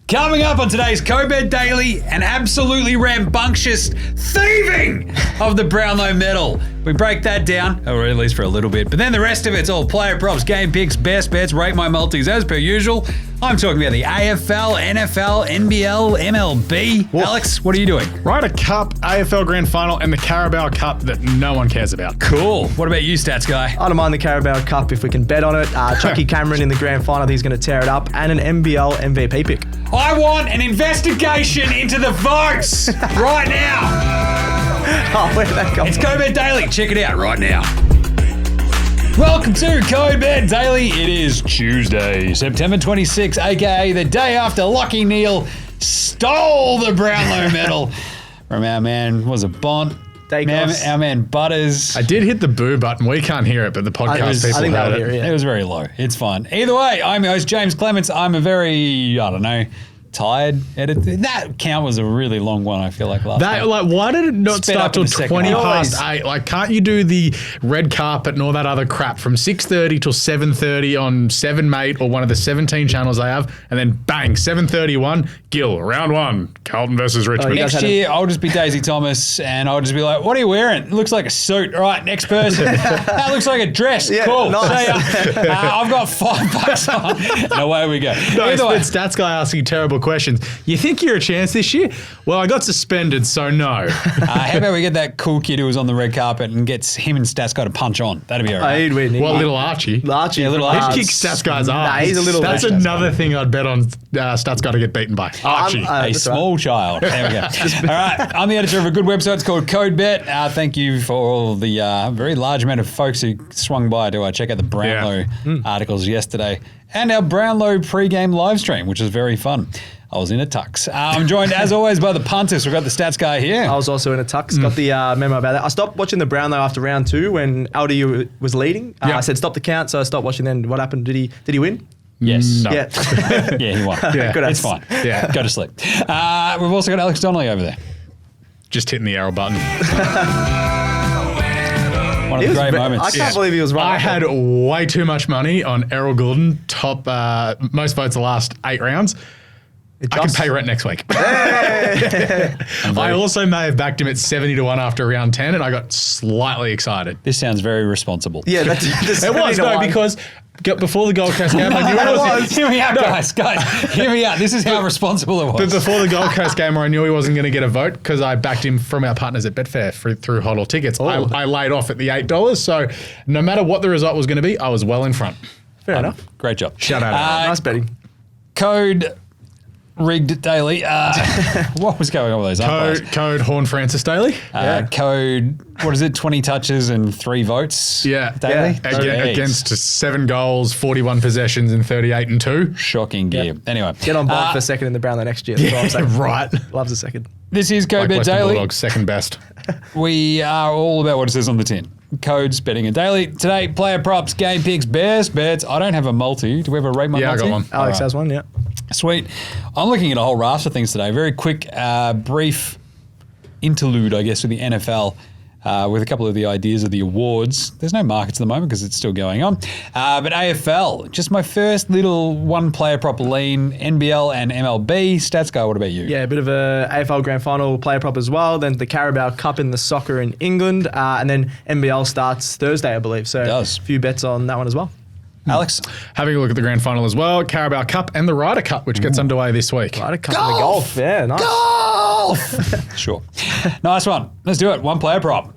Coming up on today's Co-Bet Daily, an absolutely rambunctious thieving of the Brownlow medal. We break that down, or at least for a little bit, but then the rest of it's all player props, game picks, best bets, rate my multis as per usual. I'm talking about the AFL, NFL, NBL, MLB. Well, Alex, what are you doing? Ryder Cup, AFL Grand Final, and the Carabao Cup that no one cares about. Cool. What about you, stats guy? I don't mind the Carabao Cup if we can bet on it. Chucky Cameron in the Grand Final, he's going to tear it up, and an NBL MVP pick. I want an investigation into the votes right now. Oh, where'd that come It's from? Co-Bet Daily. Check it out right now. Welcome to Co-Bet Daily. It is Tuesday, September 26th, aka the day after Lachie Neale stole the Brownlow medal from our man, was it Bont? Our man Butters. I did hit the boo button. We can't hear it, but the podcast people I think heard they'll it. hear it. It was very low. It's fine. Either way, I'm your host, Jaymz Clements. I'm a very, tired editor. That count was a really long one, I feel like, last time. Why did it not Sped start up in till the second 20 half. past 8? Like, can't you do the red carpet and all that other crap from 6:30 till 7:30 on 7 Mate or one of the 17 channels they have, and then bang, 7:31, Gill, round one, Carlton versus Richmond. Next year, I'll just be Daisy Thomas, and I'll just be like, what are you wearing? It looks like a suit. All right, next person. That looks like a dress. Yeah, cool. nice. See ya. I've got $5 on. And away we go. No, Either way, it's Stats Guy asking terrible questions. You think you're a chance this year? Well, I got suspended, so no. how about we get that cool kid who was on the red carpet and gets him and Stats Guy to punch on? That'd be all right. He'd win. Well, little Archie. Archie. Yeah, little from Archie. He'd kick Stats Guy's ass. Nah, he's a little That's less another thing I'd bet on Stats Guy to get beaten by. Archie. A that's small child. There we go. All right. I'm the editor of a good website. It's called CodeBet. Thank you for all the very large amount of folks who swung by to check out the Brownlow articles yesterday and our Brownlow pre-game live stream, which was very fun. I was in a tux. I'm joined, as always, by the punters. We've got the stats guy here. I was also in a tux. Got the memo about that. I stopped watching the Brownlow after round 2 when LDU was leading. Yeah. I said stop the count, so I stopped watching. Then what happened? Did he win? Yes. No. Yeah. Yeah, he won. Yeah. Good It's answer. fine. Yeah. Go to sleep. We've also got Alex Donnelly over there. Just hitting the arrow button. One of the great moments. I can't believe he was right. I had way too much money on Errol Goulden, top most votes the last 8 rounds. I can pay rent next week. I also may have backed him at 70-1 after round 10, and I got slightly excited. This sounds very responsible. Yeah, that's It was, no, because before the Gold Coast game, I knew it was. Hear me out, guys. Hear me out. This is how responsible it But was. before the Gold Coast game, where I knew he wasn't going to get a vote because I backed him from our partners at Betfair through Hodl Tickets. I laid off at the $8, so no matter what the result was going to be, I was well in front. fair enough. Great job. Shout out. Nice betting. Code rigged daily. What was going on with those umpires? Code Horn Francis Daily. Code, what is it, 20 touches and 3 votes? Yeah. Daily? Again, against 7 goals, 41 possessions, and 38-2. Shocking gear. Anyway. Get on board for second in the Brownlow next year. That's what I'm saying. Right. Loves a second. This is Like Co-Bet Western Daily. Bulldogs, second best. We are all about what it says on the tin. Codes, betting, and daily. Today, player props, game picks, best bets. I don't have a multi. Do we have a rate my Yeah, I multi? got one. Alex has one, yeah. Sweet. I'm looking at a whole raft of things today. Very quick, brief interlude, I guess, with the NFL, with a couple of the ideas of the awards. There's no markets at the moment because it's still going on. But AFL, just my first little one-player prop lean, NBL and MLB. Stats guy, what about you? Yeah, a bit of a AFL Grand Final player prop as well. Then the Carabao Cup in the soccer in England. And then NBL starts Thursday, I believe. So It does. a few bets on that one as well. Alex? Having a look at the Grand Final as well, Carabao Cup and the Ryder Cup, which gets underway this week. Ryder Cup in the golf. Yeah, nice. Golf! Sure. Nice one. Let's do it. One player prop.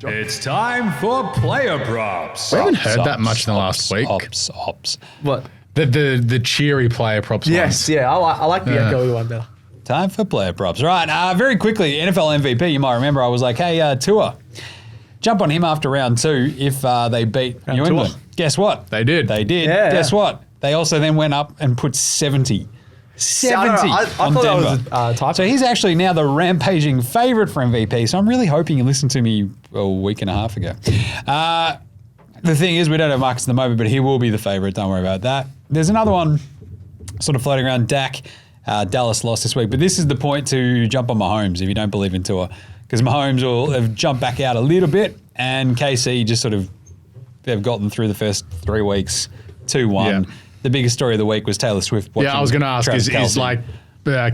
It's time for player props. We haven't heard that much in the last week. Ops. What? The cheery player props. Yes, yeah. I like the echoey one better. Time for player props. Right. Very quickly, NFL MVP, you might remember, I was like, hey, Tua, jump on him after round 2 if they beat New Tua. England. Guess what? They did. They did. Yeah, Guess yeah. what? They also then went up and put 70. 70 I on thought Denver. that was a typo. So he's actually now the rampaging favourite for MVP. So I'm really hoping you listened to me a week and a half ago. The thing is, we don't have markets at the moment, but he will be the favourite. Don't worry about that. There's another one sort of floating around. Dak. Dallas lost this week. But this is the point to jump on Mahomes if you don't believe in Tua. Because Mahomes will have jumped back out a little bit, and KC just sort of, they've gotten through the first 3 weeks, 2-1. the biggest story of the week was Taylor Swift watching. Yeah, I was going to ask, Travis is Kelce. like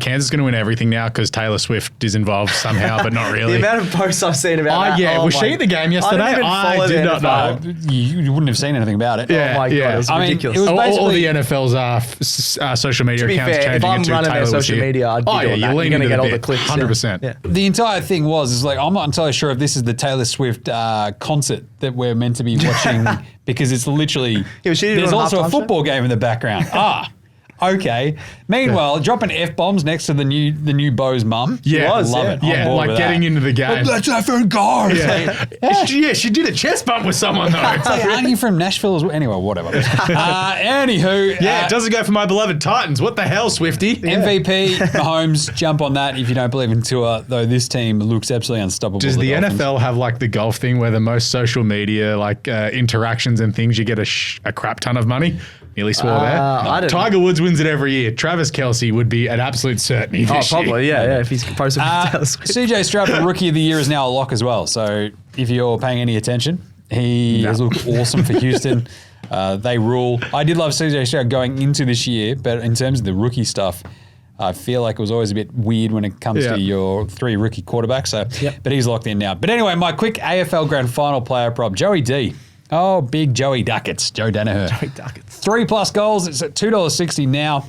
Kansas going to win everything now because Taylor Swift is involved somehow, but not really? The amount of posts I've seen about that. Yeah, oh was my- she at the game yesterday? I didn't even follow I the did not NFL. know. You wouldn't have seen anything about it. Yeah, Oh my yeah. God, it's I mean, ridiculous. it was All basically the NFL's social media To be accounts fair, changing if I'm into running Taylor their was social here. media, I'd be Oh, yeah, doing you that. lean You're going to into get the all the bit, clicks. 100%. Yeah. the entire thing was like I'm not entirely sure if this is the Taylor Swift concert that we're meant to be watching because it's literally was she doing there's a also a halftime show? football game in the background. Okay. Meanwhile, dropping F-bombs next to the new beau's mum. Yeah, was, love yeah. it. On Yeah, board like with getting that. into the game. Let's have her guard. Yeah, she did a chest bump with someone though. Hey, aren't you from Nashville as well? Anyway, whatever. Anywho, Yeah, it doesn't go for my beloved Titans. What the hell, Swifty? MVP, Mahomes, jump on that if you don't believe in Tua, though this team looks absolutely unstoppable. Does the Dolphins. NFL have like the golf thing where the most social media like interactions and things you get a crap ton of money? Nearly swore there. I don't Tiger Woods wins it every year. Travis Kelce would be an absolute certainty Oh, this year. probably, yeah, if he's posted with Taylor Swift. CJ Stroud for Rookie of the Year is now a lock as well. So if you're paying any attention, he has looked awesome for Houston. They rule. I did love CJ Stroud going into this year, but in terms of the rookie stuff, I feel like it was always a bit weird when it comes to your 3 rookie quarterbacks. So, but he's locked in now. But anyway, my quick AFL Grand Final player prop, Joey D. Oh, big Joey Ducats, Joe Danaher. Joey Ducats. 3+ goals. It's at $2.60 now.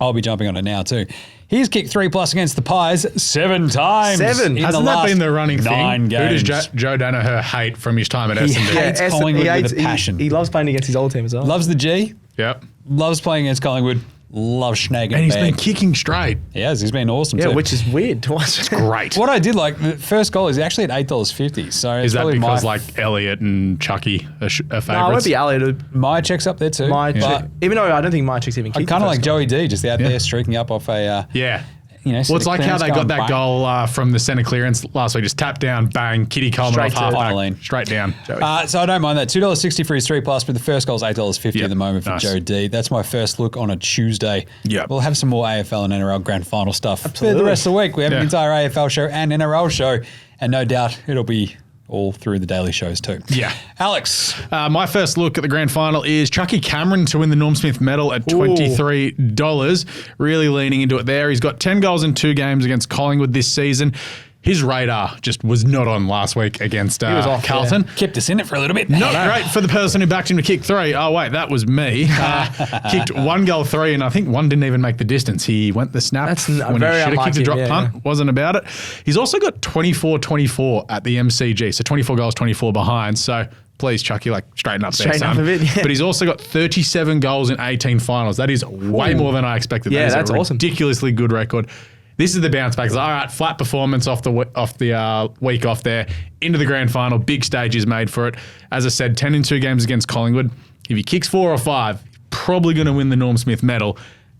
I'll be jumping on it now too. He's kicked 3+ against the Pies 7 times. 7? in Hasn't the that last been the running 9 thing? games. Who does Joe Danaher hate from his time at He S&D? hates Collingwood with a he- passion. He loves playing against his old team as well. Loves the G. Yep. Loves playing against Collingwood. Loves snagging And he's bag. been kicking straight. He has. He's been awesome Yeah, too. which is weird to watch. Great. What I did like, the first goal is actually at $8.50. So it's Is that probably because my, like Elliot and Chucky are favourites? No, it won't be Elliot. my check's up there too. My but check. Even though I don't think my check's even I kicked. kind the of like first goal. Joey D just out there streaking up off a, Yeah. you know, Well, it's like how they got that bang. goal from the centre clearance last week. Just tap down, bang, Kitty Coleman Straight off to half Donnelly. back, straight down. So I don't mind that. $2.60 for his 3+, but the first goal is $8.50 Yep. at the moment for Nice. Joe D. That's my first look on a Tuesday. Yep. We'll have some more AFL and NRL Grand Final stuff for the Absolutely. rest of the week. We have an Yeah. entire AFL show and NRL show, and no doubt it'll be all through the daily shows too. Yeah. Alex. My first look at the grand final is Chucky Cameron to win the Norm Smith medal at $23. Really leaning into it there. He's got 10 goals in 2 games against Collingwood this season. His radar just was not on last week against was off, Carlton. Kept us in it for a little bit. Not great for the person who backed him to kick 3. Oh, wait, that was me. Kicked 1 goal 3, and I think 1 didn't even make the distance. He went the snap That's when he very should have kicked a unlucky, drop yeah, punt. Wasn't about it. He's also got 24-24 at the MCG, so 24 goals, 24 behind. So please, Chucky, like straighten up there, Straighten up son. a bit, yeah. But he's also got 37 goals in 18 finals. That is way more than I expected. Yeah, that is that's a awesome. ridiculously good record. This is the bounce back. It's like, all right, flat performance off the week off there. Into the grand final. Big stage is made for it. As I said, 10 in 2 games against Collingwood. If he kicks 4 or 5, he's probably going to win the Norm Smith medal.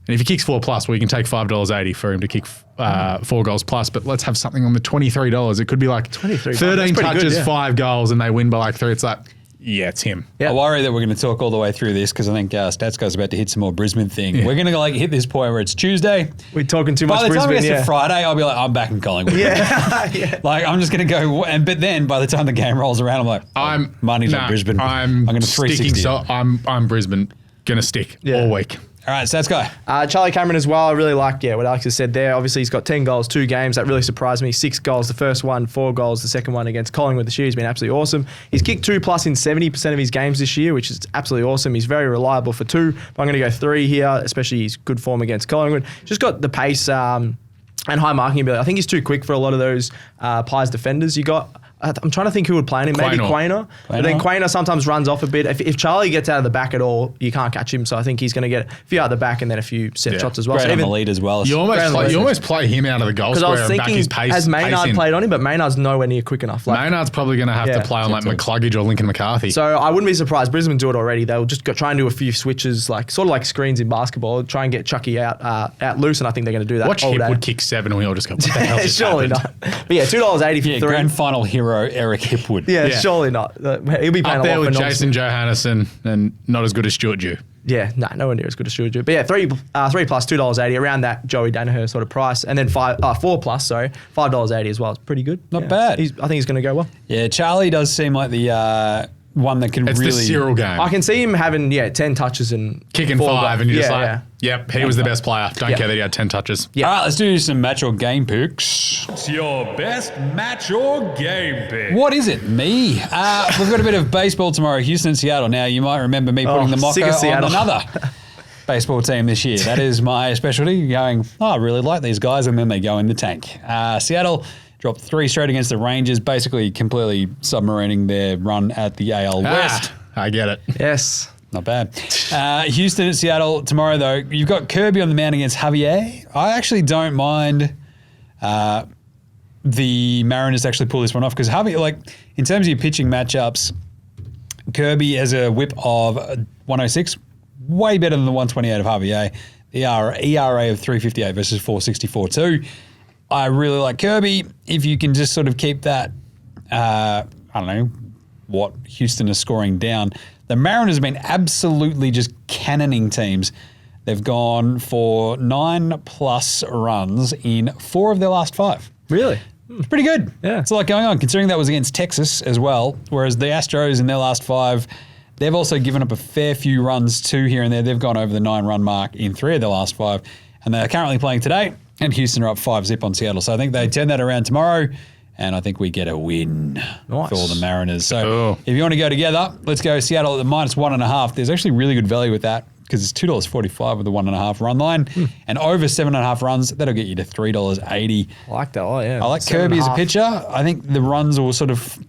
And if he kicks 4+, well, you can take $5.80 for him to kick 4 goals plus. But let's have something on the $23. It could be like 23. 13 That's pretty touches, good, yeah. 5 goals, and they win by like 3. It's like, yeah, it's him. Yeah. I worry that we're going to talk all the way through this because I think Stats Guy's about to hit some more Brisbane thing. Yeah. We're going to hit this point where it's Tuesday. We're talking too much By the time Brisbane, it gets yeah. to Friday, I'll be like, I'm back in Collingwood. Yeah. Yeah. Like, I'm just going to go. But then by the time the game rolls around, I'm like, money's on Brisbane. I'm going to sticking. 360. So I'm Brisbane. Gonna stick all week. All right, Stats Guy. Charlie Cameron as well. I really like, what Alex has said there. Obviously, he's got 10 goals, 2 games. That really surprised me. 6 goals the first one, 4 goals the second one against Collingwood this year. He's been absolutely awesome. He's kicked 2+ in 70% of his games this year, which is absolutely awesome. He's very reliable for 2. But I'm going to go 3 here, especially his good form against Collingwood. Just got the pace and high marking ability. I think he's too quick for a lot of those Pies defenders you got. I'm trying to think who would play on him. Maybe Quainer. But then Quainer sometimes runs off a bit. If Charlie gets out of the back at all, you can't catch him. So I think he's going to get a few out of the back and then a few set shots as well. Great So on the even, lead as well. You almost play him out of the goal because I square was and back thinking, his pace. has Maynard pace in. played on him, but Maynard's nowhere near quick enough. Like, Maynard's probably going to have to play on like McCluggage or Lincoln McCarthy. so I wouldn't be surprised. Brisbane do it already. They'll just try and do a few switches, like sort of like screens in basketball. Try and get Chucky out loose, and I think they're going to do that. Watch all Hip day. would kick 7 and we all just go, what the hell just Surely happened? not. But yeah, $2.80 for Yeah, 3. grand final hero Eric Hipwood. Yeah, surely not. He'll be playing Up a there lot with for Norm Jason Smith. Johannesson and not as good as Stuart Dew. Yeah, nowhere near as good as Stuart Dew. But yeah, 3 plus $2.80 around that Joey Danaher sort of price, and then 4 plus, $5.80 as well. It's pretty good. Not bad. I think he's going to go well. Yeah, Charlie does seem like the one that can It's really... the Cyril game. I can see him having 10 touches and Kicking 4 5 goals. and you're just Yeah, like, yep, he was the best player. Don't Yeah. care that he had 10 touches. Yeah. All right, let's do some match or game picks. It's your best match or game pick. What is it? Me. We've got a bit of baseball tomorrow, Houston and Seattle. Now, you might remember me putting the sick mocker of on Seattle. another baseball team this year. That is my specialty, going, I really like these guys, and then they go in the tank. Seattle dropped 3 straight against the Rangers, basically completely submarining their run at the AL West. I get it. Yes. Not bad. Houston at Seattle tomorrow, though. You've got Kirby on the mound against Javier. I actually don't mind the Mariners actually pull this one off because Javier, like, in terms of your pitching matchups, Kirby has a whip of 106, way better than the 128 of Javier. The ERA of 358 versus 464 too. I really like Kirby. If you can just sort of keep that, I don't know what Houston is scoring down. The Mariners have been absolutely just cannoning teams. They've gone for 9+ runs in 4 of their last 5. Really? It's pretty good. Yeah. It's a lot going on, considering that was against Texas as well, whereas the Astros in their last 5, they've also given up a fair few runs too here and there. They've gone over the 9-run mark in 3 of their last 5, and they're currently playing today, and Houston are up 5-0 on Seattle. So I think they turn that around tomorrow, and I think we get a win Nice. for the Mariners. So if you want to go together, let's go Seattle at the -1.5. There's actually really good value with that because it's $2.45 with the 1.5 run line, and over 7.5 runs, that'll get you to $3.80. I like that. Oh, yeah. I like Kirby as a pitcher. I think the runs will sort of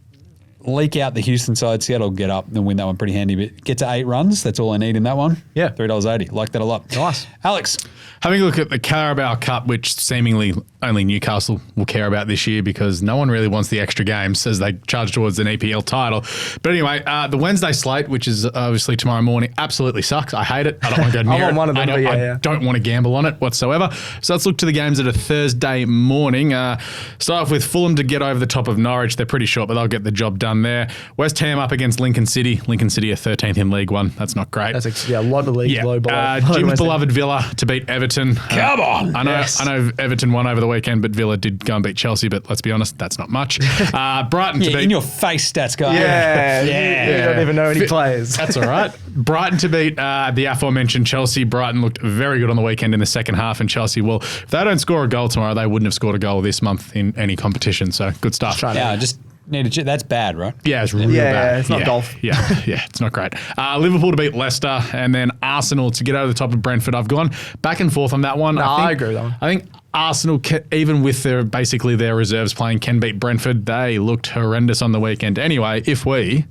leak out the Houston side. Seattle will get up and win that one pretty handy. But get to 8 runs. That's all I need in that one. Yeah. $3.80. Like that a lot. Nice. Alex. Having a look at the Carabao Cup, which seemingly only Newcastle will care about this year because no one really wants the extra games as they charge towards an EPL title. But anyway, the Wednesday slate, which is obviously tomorrow morning, absolutely sucks. I hate it. I don't want to go near I'm on one of them, I don't want to gamble on it whatsoever. So let's look to the games that are Thursday morning. Start off with Fulham to get over the top of Norwich. They're pretty short, but they'll get the job done there. West Ham up against Lincoln City. Lincoln City are 13th in League One. That's not great. That's a lot of leagues low ball. Jim's beloved Villa to beat Everton. Come on. I know Everton won over the weekend, but Villa did go and beat Chelsea, but let's be honest, that's not much. Brighton to beat... in your face, stats guy. You don't even know any players. That's all right. Brighton to beat the aforementioned Chelsea. Brighton looked very good on the weekend in the second half, and Chelsea, well, if they don't score a goal tomorrow, they wouldn't have scored a goal this month in any competition, so good stuff. Yeah, just need to... That's bad, right? Yeah, it's really bad. Yeah, it's not golf. Yeah, it's not great. Liverpool to beat Leicester, and then Arsenal to get over the top of Brentford. I've gone back and forth on that one. No, I agree with that one. I think Arsenal, even with their reserves playing, can beat Brentford. They looked horrendous on the weekend. Anyway, if we...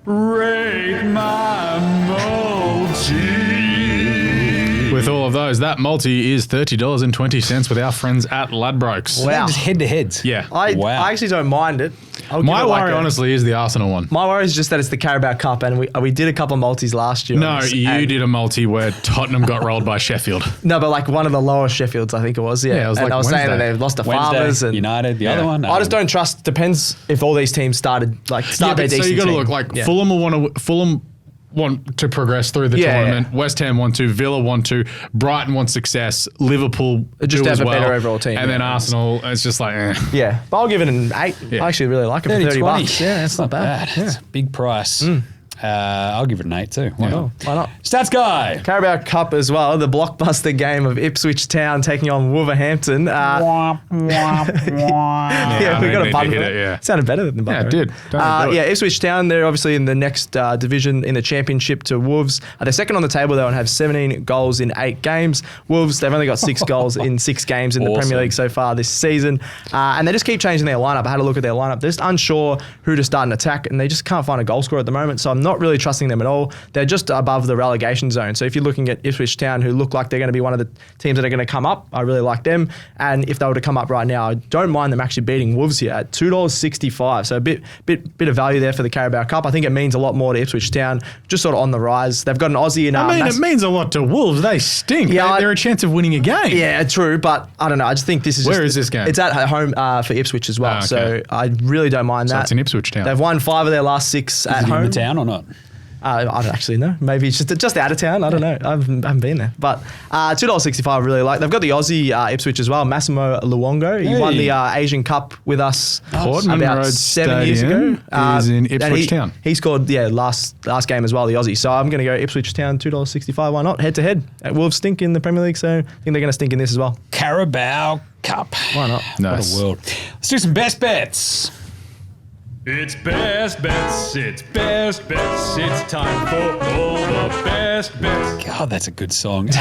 Rate my multi. With all of those, that multi is $30.20 with our friends at Ladbrokes. Wow. Just head-to-heads. Yeah. I actually don't mind it. My worry, honestly, is the Arsenal one. My worry is just that it's the Carabao Cup, and we did a couple of multis last year. No, you did a multi where Tottenham got rolled by Sheffield. No, but like one of the lower Sheffields, I think it was. Yeah, it was and like I was saying that Wednesday. they lost to Wednesday, Farmers and United, the other one. I just don't trust. Depends if all these teams start their decent so you got to team. look like Yeah. Fulham want to progress through the tournament. Yeah. West Ham want to. Villa want to. Brighton want success. Liverpool Just do have as a well. better overall team, And then yeah. Arsenal, it's just like, Yeah, but I'll give it an 8. Yeah. I actually really like it for 30 bucks. Yeah, it's not bad. It's a big price. I'll give it an 8 too. Why not? Why not? Stats guy. Carabao Cup as well, the blockbuster game of Ipswich Town taking on Wolverhampton. I we didn't got need a to button. hit it, yeah. Sounded better than the button. it did. Don't do it. Ipswich Town, they're obviously in the next division in the championship to Wolves. They're second on the table though and have 17 goals in 8 games. Wolves, they've only got 6 goals in 6 games in the Premier League so far this season. And they just keep changing their lineup. I had a look at their lineup. They're just unsure who to start an attack, and they just can't find a goal scorer at the moment. So I'm not really trusting them at all. They're just above the relegation zone. So if you're looking at Ipswich Town, who look like they're going to be one of the teams that are going to come up, I really like them. And if they were to come up right now, I don't mind them actually beating Wolves here at $2.65. So a bit of value there for the Carabao Cup. I think it means a lot more to Ipswich Town, just sort of on the rise. They've got an Aussie in. it means a lot to Wolves. They stink. Yeah, They're a chance of winning a game. Yeah, true, but I don't know. I just think this is. Where is this game? It's at home for Ipswich as well, okay. so I really don't mind So that. it's in Ipswich Town. They've won 5 of their last 6 at Is it home. in the town or not? I don't actually know. Maybe it's just out of town. I don't know. I haven't been there. But $2.65 I really like. They've got the Aussie Ipswich as well, Massimo Luongo. He won the Asian Cup with us Portman about Road 7 years ago. is in Ipswich Town. He scored last game as well, the Aussie. So I'm going to go Ipswich Town, $2.65. Why not? Head to head. Wolves stink in the Premier League, so I think they're going to stink in this as well. Carabao Cup. Why not? Nice. What a world. Let's do some best bets. It's best bets, it's best bets, it's time for all the best bets. God, that's a good song. The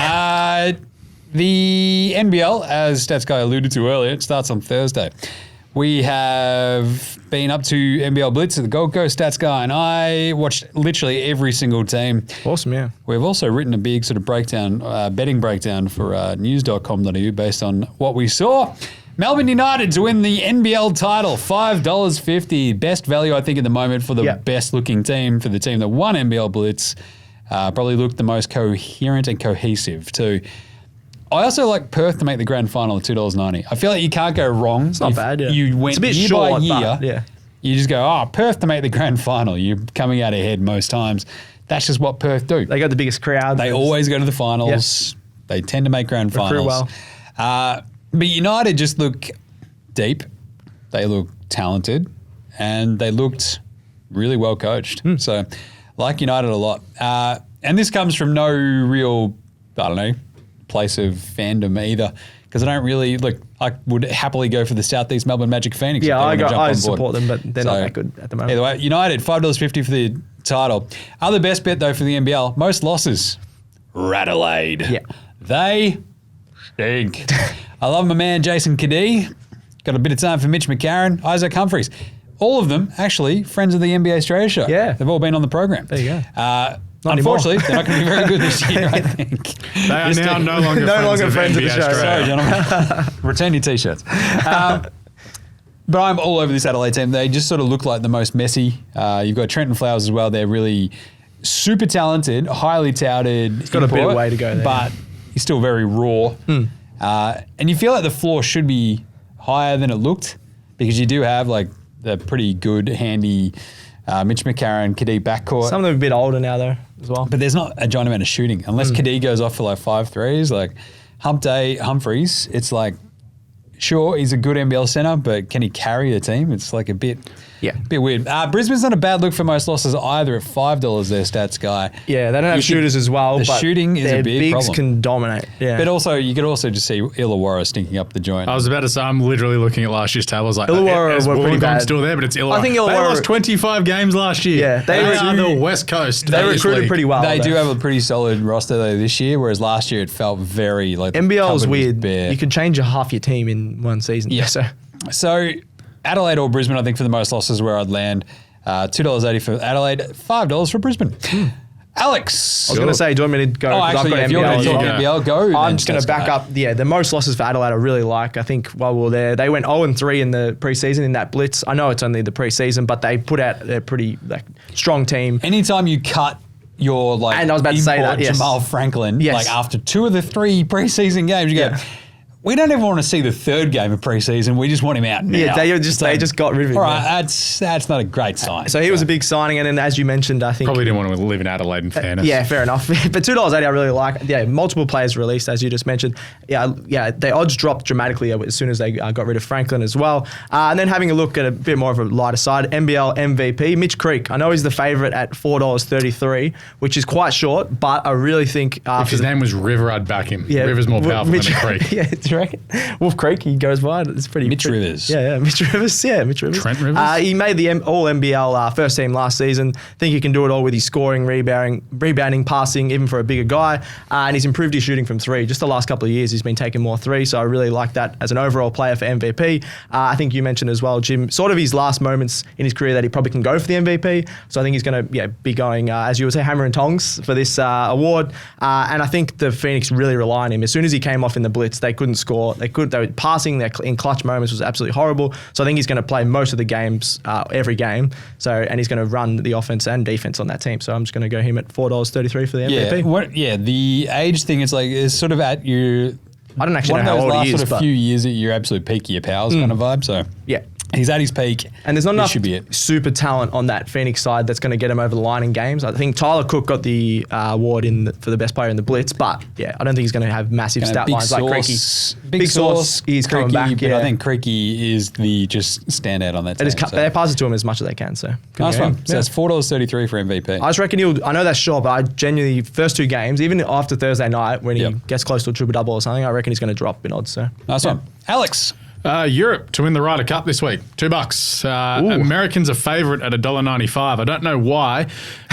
NBL, as Stats Guy alluded to earlier, it starts on Thursday. We have been up to NBL Blitz at the Gold Coast. Stats Guy and I watched literally every single team. Awesome, yeah. We've also written a big sort of breakdown, betting breakdown for news.com.au based on what we saw. Melbourne United to win the NBL title, $5.50. Best value, I think, at the moment for the best looking team, for the team that won NBL Blitz. Probably looked the most coherent and cohesive too. I also like Perth to make the grand final at $2.90. I feel like you can't go wrong. It's not bad, yeah. You went it's a bit year short, by year. but, yeah. You just go, Perth to make the grand final. You're coming out ahead most times. That's just what Perth do. They got the biggest crowd. They always go to the finals. Yep. They tend to make grand finals. Well. But United just look deep. They look talented. And they looked really well coached. So, like United a lot. And this comes from no real, I don't know, place of fandom either. Because I don't really, I would happily go for the Southeast Melbourne Magic Phoenix. Yeah, I support them, but they're not that good at the moment. Either way, United, $5.50 for the title. Other best bet, though, for the NBL, most losses, Adelaide. Yeah. They stink. I love my man, Jason Cadee. Got a bit of time for Mitch McAllion, Isaac Humphries. All of them, actually, friends of the NBA Australia show. Yeah. They've all been on the program. There you go. Unfortunately, they're not going to be very good this year, I think. They are now no longer friends of the show. Sorry, gentlemen. Return your T-shirts. But I'm all over this Adelaide team. They just sort of look like the most messy. You've got Trenton Flowers as well. They're really super talented, highly touted. He's got a bit of way to go there. But he's still very raw. And you feel like the floor should be higher than it looked because you do have the pretty good, handy Mitch McAllion, Cadee backcourt. Some of them are a bit older now, though, as well. But there's not a giant amount of shooting. Unless Cadee goes off for 5 threes, Humphries, it's sure, he's a good NBL center, but can he carry a team? It's a bit weird. Brisbane's not a bad look for most losses either at $5 their Stats Guy. Yeah, they don't have shooters as well, the but shooting is a big bigs problem. can dominate. Yeah. But also, you could also just see Illawarra stinking up the joint. I was about to say, I'm literally looking at last year's table. I was like, Illawarra were pretty bad. Still there, but it's Illawarra. I think they Illawarra lost 25 games last year. Yeah, they are the West Coast. They recruited pretty well. They do have a pretty solid roster though this year, whereas last year it felt very NBL is weird. Bare. You could change half your team in one season. Yeah. So Adelaide or Brisbane, I think for the most losses where I'd land. $2.80 for Adelaide, $5 for Brisbane. Alex. I was going to say, do you want me to go? Actually, if you're going to talk NBL, go. I'm just going to back up. Yeah, the most losses for Adelaide I really like. I think while we were there, they went 0-3 in the preseason in that blitz. I know it's only the preseason, but they put out a pretty strong team. Anytime you cut your and I was about to say that, yes. Jamal Franklin, yes. After 2 of the 3 preseason games, you go, we don't even want to see the 3rd game of preseason. We just want him out now. Yeah, they just got rid of him. All right, that's not a great sign. So he was a big signing, and then as you mentioned, I think probably didn't want to live in Adelaide in fairness. Yeah, fair enough. But $2.80 I really like. Yeah, multiple players released as you just mentioned. Yeah, the odds dropped dramatically as soon as they got rid of Franklin as well. And then having a look at a bit more of a lighter side, NBL MVP Mitch Creek. I know he's the favourite at $4.33, which is quite short, but I really think if his name was River, I'd back him. Yeah, River's more powerful than Creek. Yeah, do you reckon? Wolf Creek, he goes by. It's pretty. Rivers. Yeah, Mitch Rivers. Yeah, Mitch Rivers. Trent Rivers. He made the All NBL first team last season. Think he can do it all with his scoring, rebounding, passing, even for a bigger guy. And he's improved his shooting from 3. Just the last couple of years, he's been taking more 3. So I really like that as an overall player for MVP. I think you mentioned as well, Jim, sort of his last moments in his career that he probably can go for the MVP. So I think he's going to be going, as you would say, hammer and tongs for this award. And I think the Phoenix really rely on him. As soon as he came off in the blitz, they couldn't score. They were passing in clutch moments was absolutely horrible. So I think he's going to play most of the games, every game. And he's going to run the offense and defense on that team. So I'm just going to go him at $4.33 for the MVP. The age thing is sort of at your. I don't actually know how old he is. Sort of few years at your absolute peak of your powers kind of vibe. So yeah. He's at his peak. And there's not This enough should be it. super talent on that Phoenix side that's going to get him over the line in games. I think Tyler Cook got the award for the best player in the Blitz, but yeah, I don't think he's going to have massive stat lines like Creaky. Big Sauce. He's coming Creaky, back. but Yeah. I think Creaky is the just standout on that team. They pass it to him as much as they can. So good Nice for him. one. So that's $4.33 for MVP. I just reckon I know that's short, but I genuinely, first two games, even after Thursday night, when he Yep. gets close to a triple-double or something, I reckon he's going to drop in odds. So Nice one. Alex. Europe to win the Ryder Cup this week, $2. Americans are favourite at $1.95. I don't know why,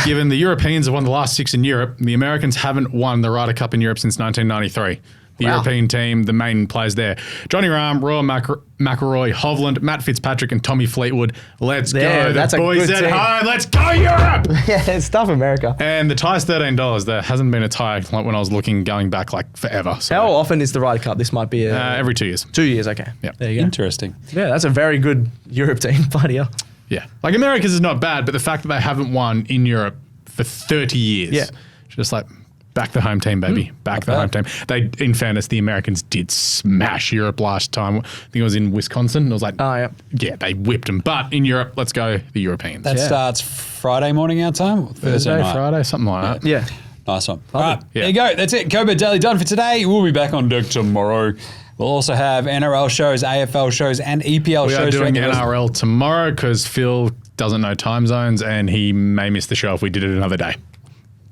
given the Europeans have won the last 6 in Europe. The Americans haven't won the Ryder Cup in Europe since 1993. The Wow. European team, the main players there: Johnny Rahm, Roy McIlroy, Hovland, Matt Fitzpatrick, and Tommy Fleetwood. Let's There, go, that's the a boys good at team. home. Let's go, Europe! yeah, it's tough, America. And the tie's $13. There hasn't been a tie like when I was looking going back like forever. So How often is the Ryder Cup? This might be every 2 years. 2 years. Okay. Yeah. There you go. Interesting. Yeah, that's a very good Europe team. Bloody hell. Yeah. Like America's is not bad, but the fact that they haven't won in Europe for 30 years. Yeah. Just like back the home team, baby. Back the home team. They, in fairness, the Americans did smash Europe last time. I think it was in Wisconsin. It was like, Oh, yeah. yeah, they whipped them. But in Europe, let's go the Europeans. That Yeah. starts Friday morning our time? Or Thursday night? Friday, something like that. Yeah. Nice one. All right, Yeah. there you go. That's it. Cobra Daily done for today. We'll be back on deck tomorrow. We'll also have NRL shows, AFL shows, and EPL We shows. are doing throughout the rest- NRL tomorrow because Phil doesn't know time zones and he may miss the show if we did it another day.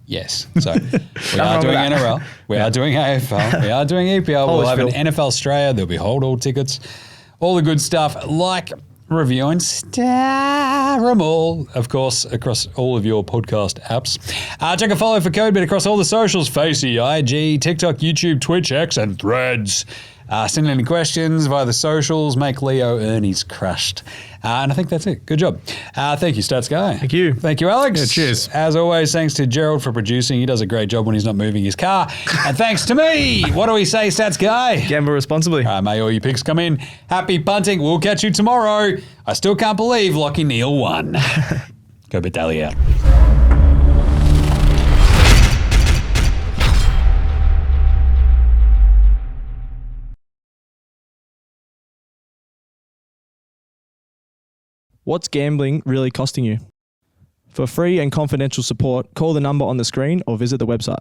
Yes. So we are wrong doing with that. NRL. We are doing AFL. We are doing EPL. We'll Always have an Phil. NFL Australia. There'll be hold all tickets. All the good stuff like review and star 'em all, of course, across all of your podcast apps. Check a follow for CodeBit across all the socials: Facey, IG, TikTok, YouTube, Twitch, X, and Threads. Send any questions via the socials. Make Leo Ernie's crushed. And I think that's it. Good job. Thank you, Stats Guy. Thank you. Thank you, Alex. Yeah, cheers. As always, thanks to Gerald for producing. He does a great job when he's not moving his car. And thanks to me. What do we say, Stats Guy? Gamble responsibly. May all your picks come in. Happy punting. We'll catch you tomorrow. I still can't believe Lockie Neal won. Go Badali out. What's gambling really costing you? For free and confidential support, call the number on the screen or visit the website.